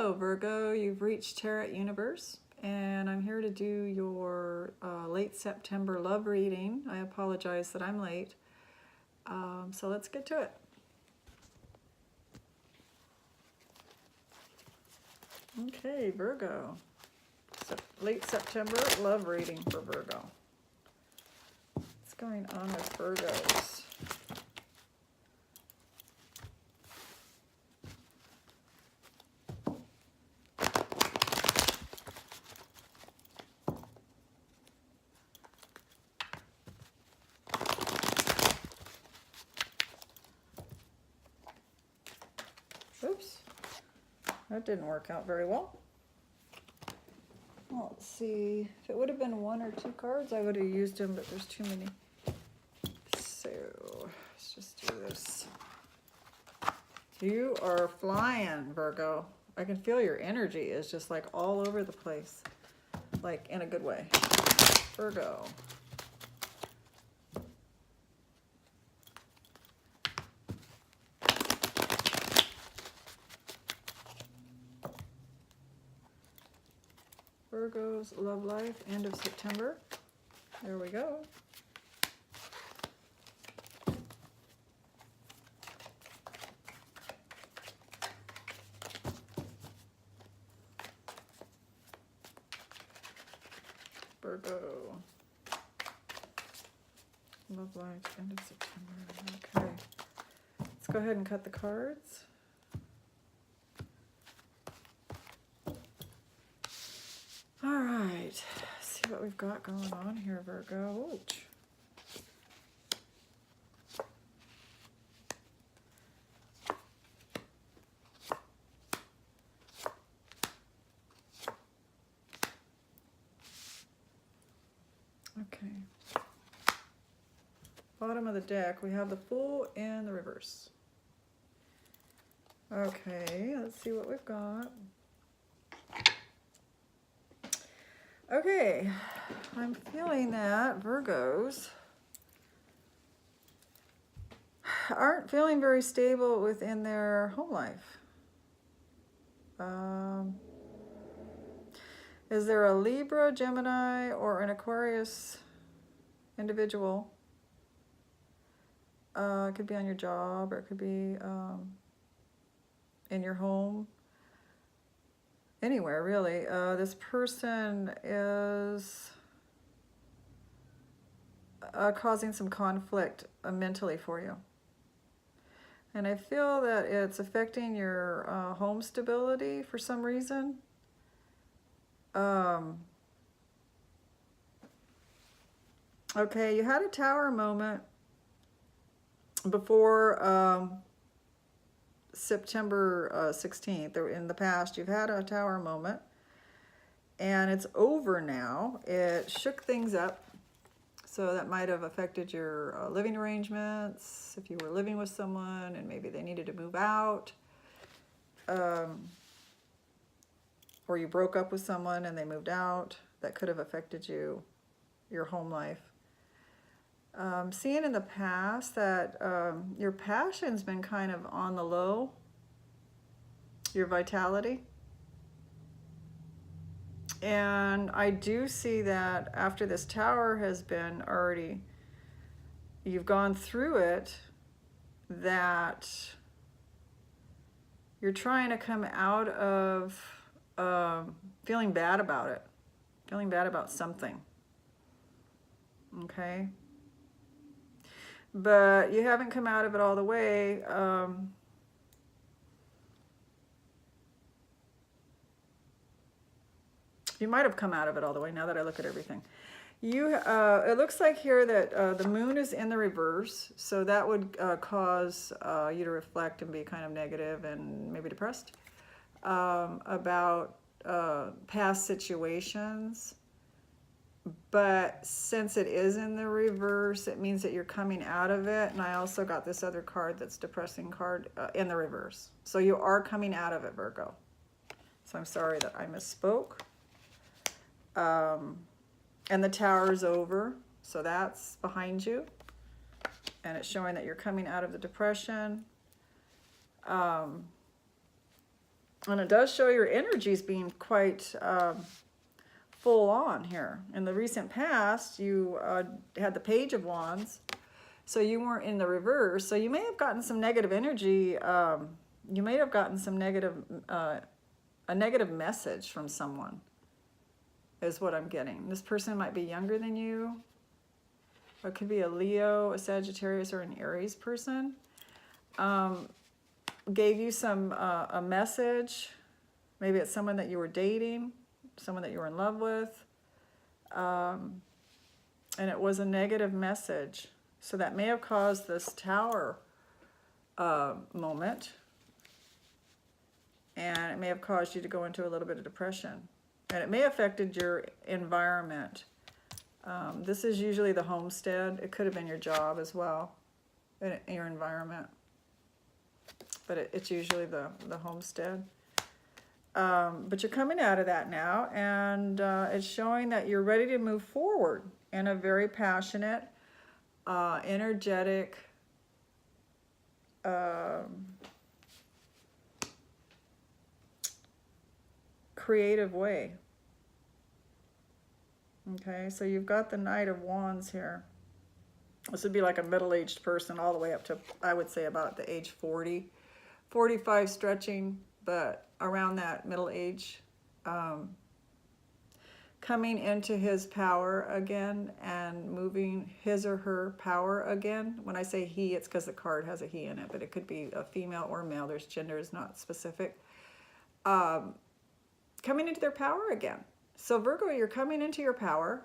Hello Virgo, you've reached Tarot Universe, and I'm here to do your late September love reading. I apologize that I'm late. So let's get to it. Okay, Virgo. Late September love reading for Virgo. What's going on with Virgos? Oops, that didn't work out very well. Well, let's see. If it would have been one or two cards, I would have used them, but there's too many. So let's just do this. You are flying, Virgo. I can feel your energy is just like all over the place, like in a good way. Virgo. Virgo's love life, end of September. There we go. Virgo. Love life, end of September. Okay. Let's go ahead and cut the cards. All right, see what we've got going on here, Virgo. Ouch. Okay. Bottom of the deck, we have the Fool in the reverse. Okay, let's see what we've got. Okay, I'm feeling that Virgos aren't feeling very stable within their home life. Is there a Libra, Gemini, or an Aquarius individual? It could be on your job, or it could be in your home. Anywhere, really. This person is causing some conflict mentally for you. And I feel that it's affecting your home stability for some reason. Okay, you had a tower moment before September 16th. In the past, you've had a tower moment, and it's over now. It shook things up, so that might have affected your living arrangements, if you were living with someone and maybe they needed to move out, or you broke up with someone and they moved out. That could have affected your home life. Seeing in the past that your passion's been kind of on the low, your vitality. And I do see that after this tower has been already, you've gone through it, that you're trying to come out of feeling bad about it, feeling bad about something. Okay? But you haven't come out of it all the way. You might have come out of it all the way now that I look at everything. It looks like here that the moon is in the reverse, so that would cause you to reflect and be kind of negative and maybe depressed about past situations. But since it is in the reverse, it means that you're coming out of it. And I also got this other card that's depressing card in the reverse. So you are coming out of it, Virgo. So I'm sorry that I misspoke. And the tower is over, so that's behind you. And it's showing that you're coming out of the depression. And it does show your energies being quite full on here. In the recent past, you had the Page of Wands, so you weren't in the reverse. So you may have gotten some negative energy. You may have gotten some negative, a negative message from someone, is what I'm getting. This person might be younger than you. It could be a Leo, a Sagittarius, or an Aries person. Gave you some a message. Maybe it's someone that you were dating, someone that you were in love with, and it was a negative message. So that may have caused this Tower moment, and it may have caused you to go into a little bit of depression, and it may have affected your environment. This is usually the homestead. It could have been your job as well, your environment, but it's usually the homestead. But you're coming out of that now, and it's showing that you're ready to move forward in a very passionate, energetic, creative way. Okay, so you've got the Knight of Wands here. This would be like a middle-aged person all the way up to, I would say, about the age 40, 45 stretching, but around that middle age, coming into his power again and moving his or her power again. When I say he, it's because the card has a he in it, but it could be a female or male. There's gender is not specific. Coming into their power again. So Virgo, you're coming into your power.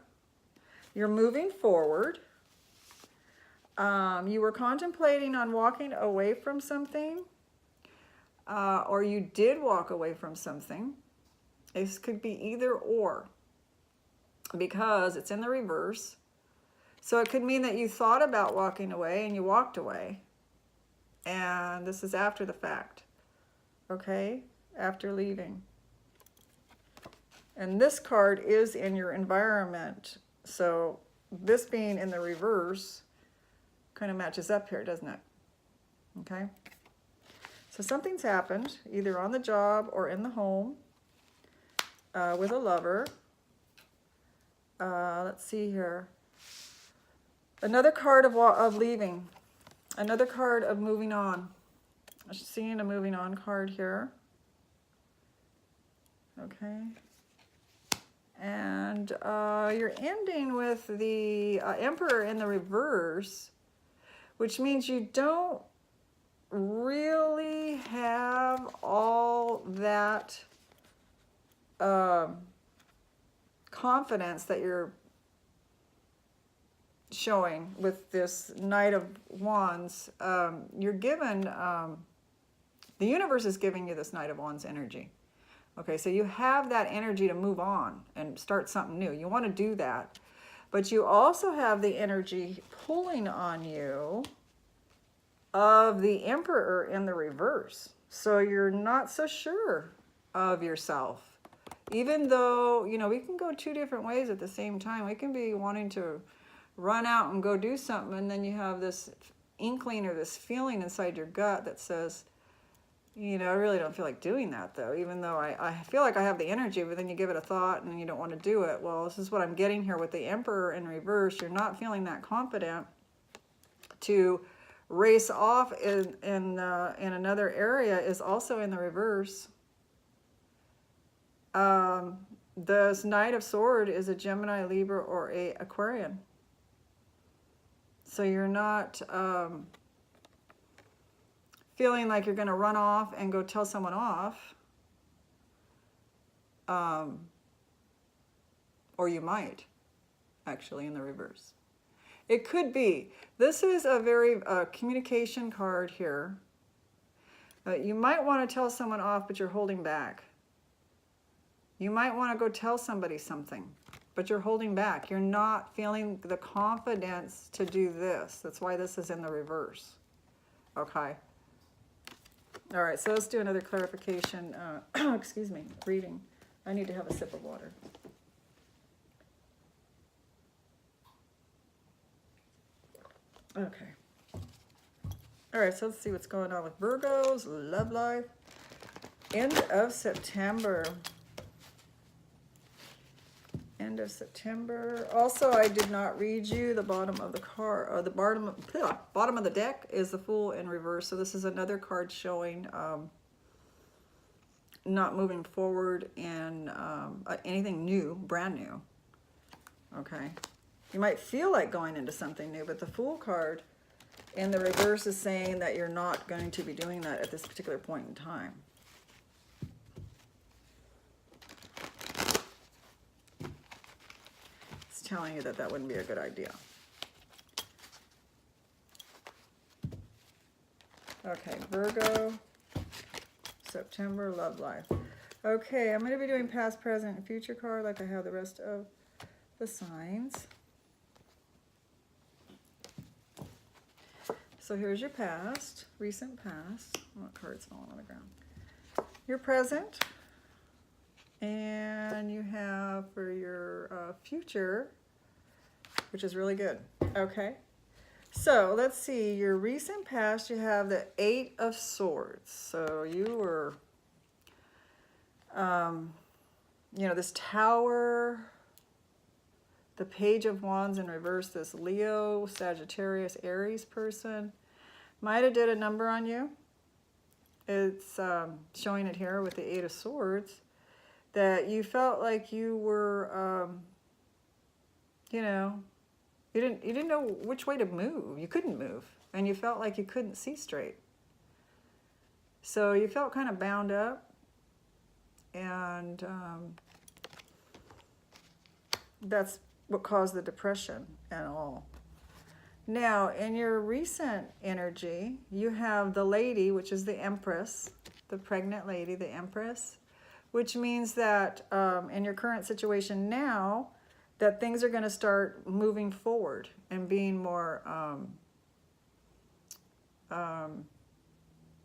You're moving forward. You were contemplating on walking away from something, or you did walk away from something. This could be either or, because it's in the reverse. So it could mean that you thought about walking away and you walked away. And this is after the fact, okay? After leaving. And this card is in your environment. So this being in the reverse kind of matches up here, doesn't it? Okay. So something's happened, either on the job or in the home, with a lover. Let's see here. Another card of leaving. Another card of moving on. I'm seeing a moving on card here. Okay. And you're ending with the Emperor in the reverse, which means you don't really have all that confidence that you're showing with this Knight of Wands. You're given, the universe is giving you this Knight of Wands energy. Okay, so you have that energy to move on and start something new. You want to do that. But you also have the energy pulling on you of the Emperor in the reverse. So you're not so sure of yourself. Even though, you know, we can go two different ways at the same time. We can be wanting to run out and go do something, and then you have this inkling or this feeling inside your gut that says, you know, I really don't feel like doing that, though, even though I feel like I have the energy, but then you give it a thought and you don't want to do it. Well, this is what I'm getting here with the Emperor in reverse. You're not feeling that confident to race off in another area is also in the reverse. This Knight of Sword is a Gemini, Libra, or a Aquarian. So you're not feeling like you're going to run off and go tell someone off. Or you might, actually, in the reverse. It could be. This is a very communication card here. You might want to tell someone off, but you're holding back. You might want to go tell somebody something, but you're holding back. You're not feeling the confidence to do this. That's why this is in the reverse. Okay. All right, so let's do another clarification, excuse me, reading. I need to have a sip of water. Okay. All right, so let's see what's going on with Virgo's love life. End of September. End of September. Also, I did not read you the bottom of the card, or the bottom of the deck is the Fool in reverse. So this is another card showing not moving forward in anything new, brand new. Okay. You might feel like going into something new, but the Fool card in the reverse is saying that you're not going to be doing that at this particular point in time. It's telling you that that wouldn't be a good idea. Okay, Virgo, September, love life. Okay, I'm going to be doing past, present, and future card like I have the rest of the signs. So here's your past, recent past. What card's falling on the ground? Your present. And you have for your future, which is really good. Okay. So let's see. Your recent past, you have the 8 of Swords. So you were, you know, this Tower, the Page of Wands in reverse, this Leo, Sagittarius, Aries person might have did a number on you. It's showing it here with the 8 of Swords, that you felt like you were, you know, you didn't know which way to move. You couldn't move, and you felt like you couldn't see straight. So you felt kind of bound up, and that's what caused the depression and all. Now, in your recent energy, you have the Lady, which is the Empress, the pregnant lady, the Empress, which means that in your current situation now, that things are going to start moving forward and being more,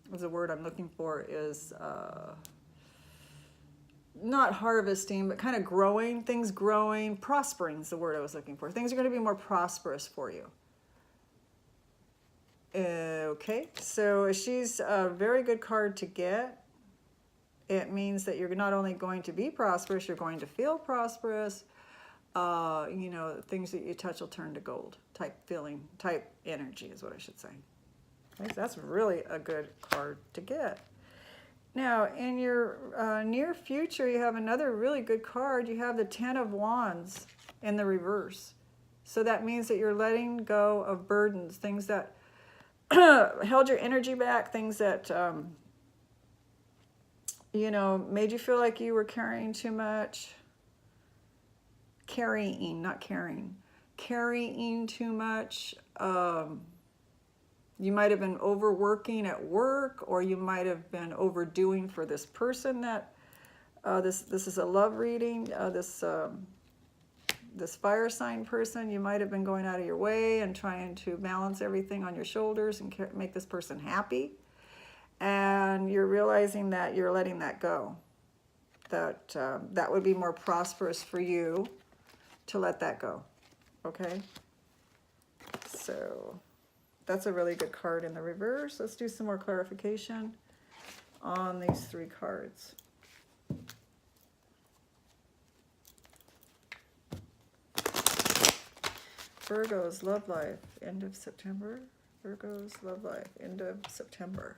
what's the word I'm looking for, is not harvesting, but kind of growing, things growing, prospering is the word I was looking for. Things are going to be more prosperous for you. Okay, so she's a very good card to get. It means that you're not only going to be prosperous, you're going to feel prosperous. You know, things that you touch will turn to gold type feeling, type energy is what I should say. Okay, so that's really a good card to get. Now, in your near future, you have another really good card. You have the 10 of Wands in the reverse. So that means that you're letting go of burdens, things that held your energy back, things that, you know, made you feel like you were carrying too much. Carrying, not caring. Carrying too much. You might have been overworking at work, or you might have been overdoing for this person that, this is a love reading, this fire sign person. You might have been going out of your way and trying to balance everything on your shoulders and make this person happy. And you're realizing that you're letting that go. That that would be more prosperous for you to let that go. Okay? So that's a really good card in the reverse. Let's do some more clarification on these 3 cards. Virgo's love life, end of September. Virgo's love life, end of September.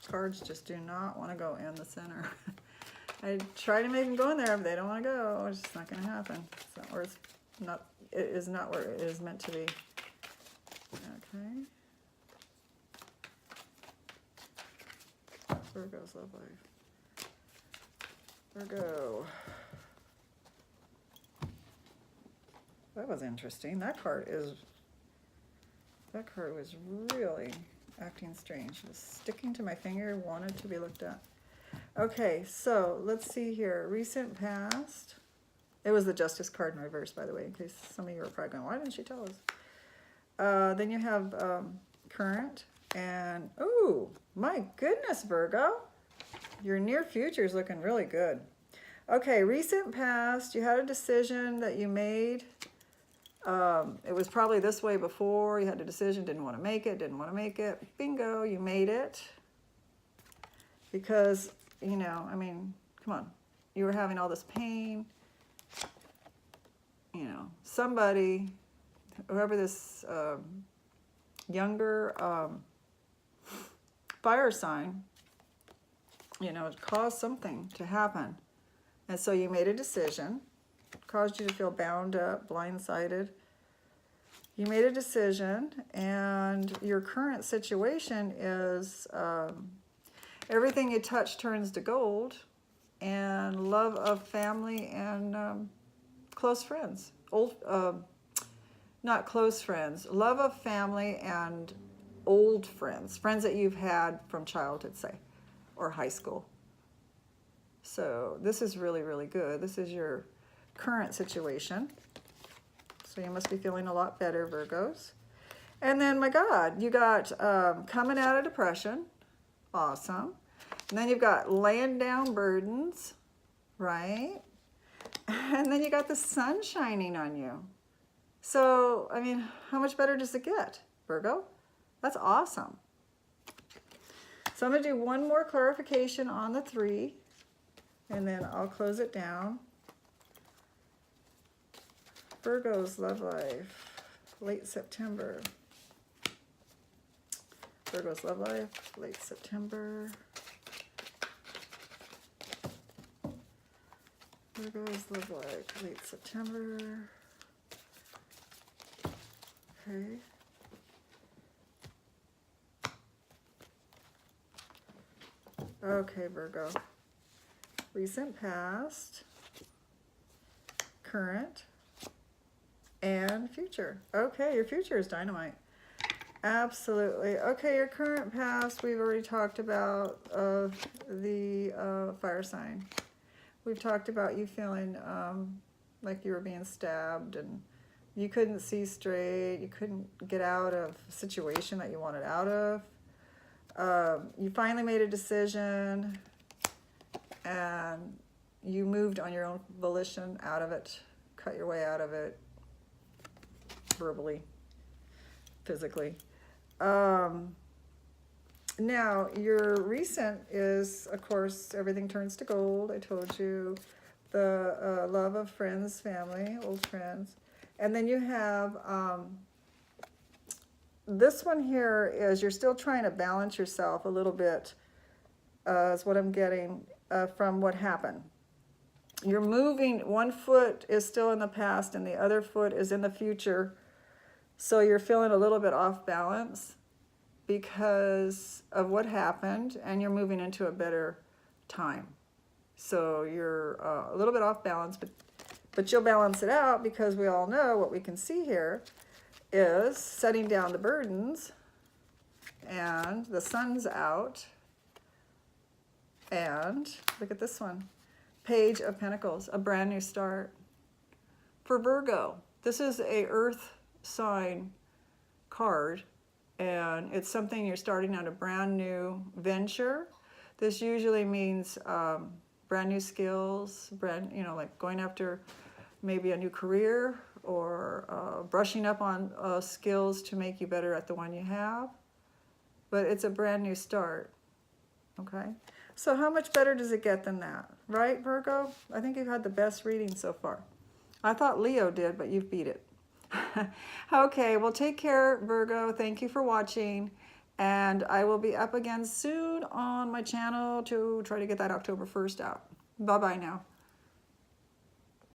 Cards just do not want to go in the center. I try to make them go in there, but they don't want to go. It's just not going to happen. So, or it's not. It is not where it is meant to be. Okay. Virgo's love life. Virgo. That was interesting. That card was really acting strange. It was sticking to my finger, wanted to be looked at. Okay, so let's see here. Recent past. It was the Justice card in reverse, by the way, in case some of you are probably going, why didn't she tell us? Then you have current. And, oh, my goodness, Virgo. Your near future is looking really good. Okay, recent past, you had a decision that you made. It was probably this way before. You had a decision, didn't want to make it, didn't want to make it. Bingo, you made it. Because, you know, I mean, come on. You were having all this pain. You know, somebody, whoever this younger fire sign, you know, it caused something to happen. And so you made a decision, caused you to feel bound up, blindsided. You made a decision, and your current situation is everything you touch turns to gold, and love of family and close friends. Not close friends, love of family and old friends, friends that you've had from childhood, say, or high school. So this is really, really good. This is your current situation. So you must be feeling a lot better, Virgos. And then, my God, you got coming out of depression. Awesome. And then you've got laying down burdens, right? And then you got the sun shining on you. So, I mean, how much better does it get, Virgo? That's awesome. So I'm going to do one more clarification on the 3, and then I'll close it down. Virgo's love life, late September. Virgo's love life, late September. Virgo's love life, late September. Okay. Okay, Virgo. Recent past, current, and future. Okay, your future is dynamite. Absolutely. Okay, your current past, we've already talked about the fire sign. We've talked about you feeling like you were being stabbed and you couldn't see straight. You couldn't get out of a situation that you wanted out of. You finally made a decision and you moved on your own volition out of it, cut your way out of it, verbally, physically. Now, your recent is, of course, everything turns to gold. I told you the love of friends, family, old friends. And then you have this one here is you're still trying to balance yourself a little bit, is what I'm getting from what happened. You're moving, one foot is still in the past and the other foot is in the future. So you're feeling a little bit off balance because of what happened, and you're moving into a better time. So you're a little bit off balance, but you'll balance it out because we all know what we can see here is setting down the burdens, and the sun's out, and look at this one, Page of Pentacles, a brand new start. For Virgo, this is a earth sign card, and it's something you're starting on a brand new venture. This usually means brand new skills, like going after maybe a new career or brushing up on skills to make you better at the one you have. But it's a brand new start, okay? So how much better does it get than that, right, Virgo? I think you've had the best reading so far. I thought Leo did, but you've beat it. Okay, well, take care, Virgo. Thank you for watching. And I will be up again soon on my channel to try to get that October 1st out. Bye-bye now.